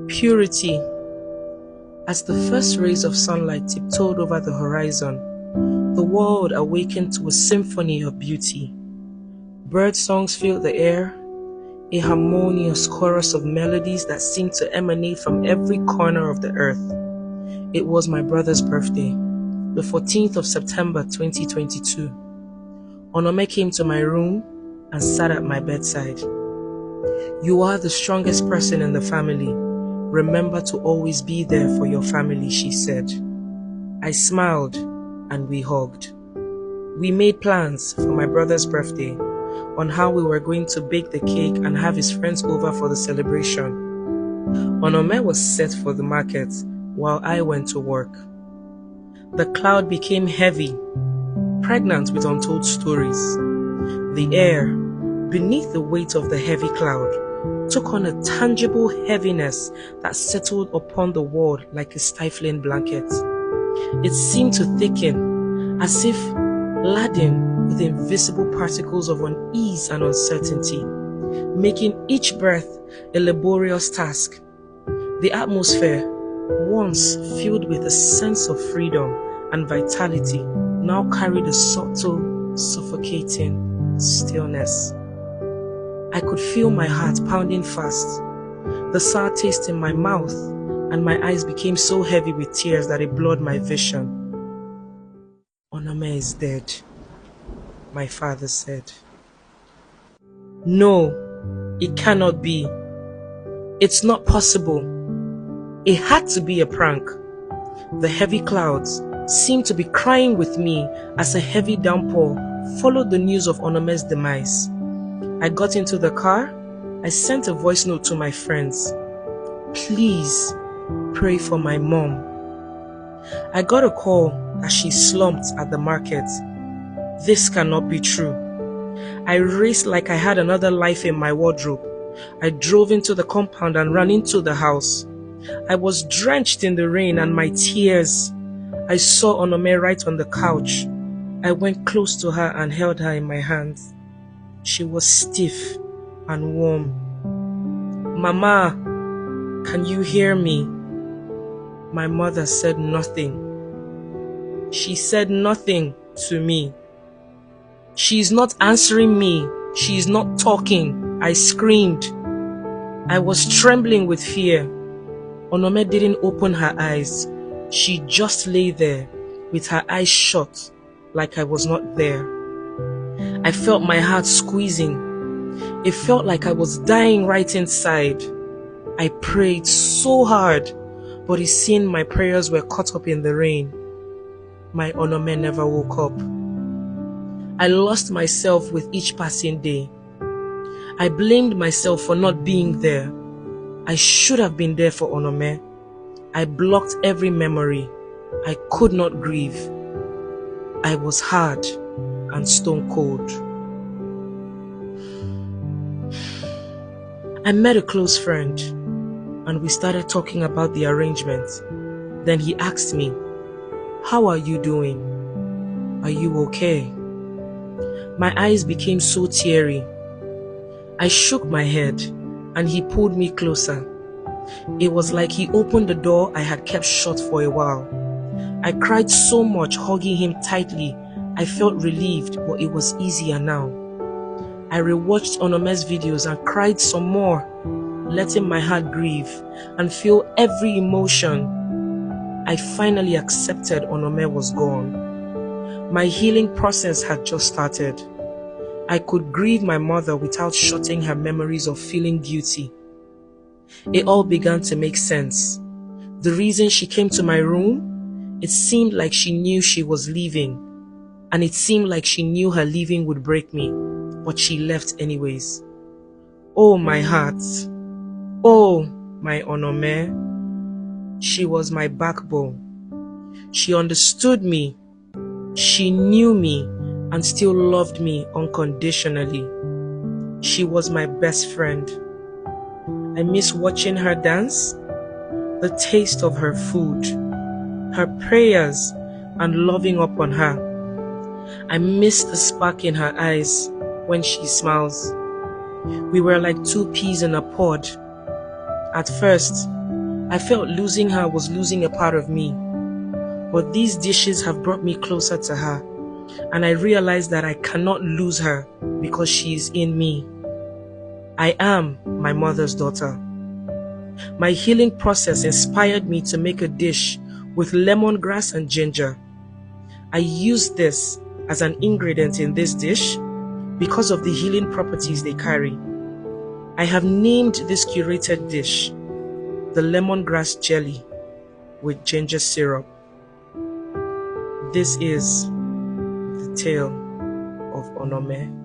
Purity. As the first rays of sunlight tiptoed over the horizon, the world awakened to a symphony of beauty. Bird songs filled the air, a harmonious chorus of melodies that seemed to emanate from every corner of the earth. It was my brother's birthday, the 14th of September 2022. Onomé came to my room and sat at my bedside. "You are the strongest person in the family. Remember to always be there for your family," she said. I smiled and we hugged. We made plans for my brother's birthday on how we were going to bake the cake and have his friends over for the celebration. Onomé was set for the market while I went to work. The cloud became heavy, pregnant with untold stories. The air, beneath the weight of the heavy cloud, took on a tangible heaviness that settled upon the world like a stifling blanket. It seemed to thicken, as if laden with invisible particles of unease and uncertainty, making each breath a laborious task. The atmosphere, once filled with a sense of freedom and vitality, now carried a subtle, suffocating stillness. I could feel my heart pounding fast, the sour taste in my mouth, and my eyes became so heavy with tears that it blurred my vision. "Onomé is dead," my father said. "No, it cannot be. It's not possible. It had to be a prank." The heavy clouds seemed to be crying with me as a heavy downpour followed the news of Onomé's demise. I got into the car. I sent a voice note to my friends. "Please pray for my mom." I got a call as she slumped at the market. This cannot be true. I raced like I had another life in my wardrobe. I drove into the compound and ran into the house. I was drenched in the rain and my tears. I saw Onomé right on the couch. I went close to her and held her in my hands. She was stiff and warm. "Mama, can you hear me?" My mother said nothing. She said nothing to me. "She's not answering me. She's not talking," I screamed. I was trembling with fear. Onomé didn't open her eyes. She just lay there with her eyes shut, like I was not there. I felt my heart squeezing. It felt like I was dying right inside. I prayed so hard, but it seemed my prayers were caught up in the rain. My Onomé never woke up. I lost myself with each passing day. I blamed myself for not being there. I should have been there for Onomé. I blocked every memory. I could not grieve. I was hard and stone cold. I met a close friend and we started talking about the arrangement. Then he asked me, "How are you doing? Are you okay?" My eyes became so teary. I shook my head and he pulled me closer. It was like he opened the door I had kept shut for a while. I cried so much, hugging him tightly. I felt relieved, but it was easier now. I rewatched Onomé's videos and cried some more, letting my heart grieve and feel every emotion. I finally accepted Onomé was gone. My healing process had just started. I could grieve my mother without shutting her memories of feeling guilty. It all began to make sense. The reason she came to my room, it seemed like she knew she was leaving, and it seemed like she knew her leaving would break me, but she left anyways. Oh, my heart. Oh, my Onomé. She was my backbone. She understood me. She knew me and still loved me unconditionally. She was my best friend. I miss watching her dance, the taste of her food, her prayers, and loving up on her. I miss the spark in her eyes when she smiles. We were like two peas in a pod. At first, I felt losing her was losing a part of me. But these dishes have brought me closer to her, and I realized that I cannot lose her because she is in me. I am my mother's daughter. My healing process inspired me to make a dish with lemongrass and ginger. I used this as an ingredient in this dish because of the healing properties they carry. I have named this curated dish the lemongrass jelly with ginger syrup. This is the tale of Onomé.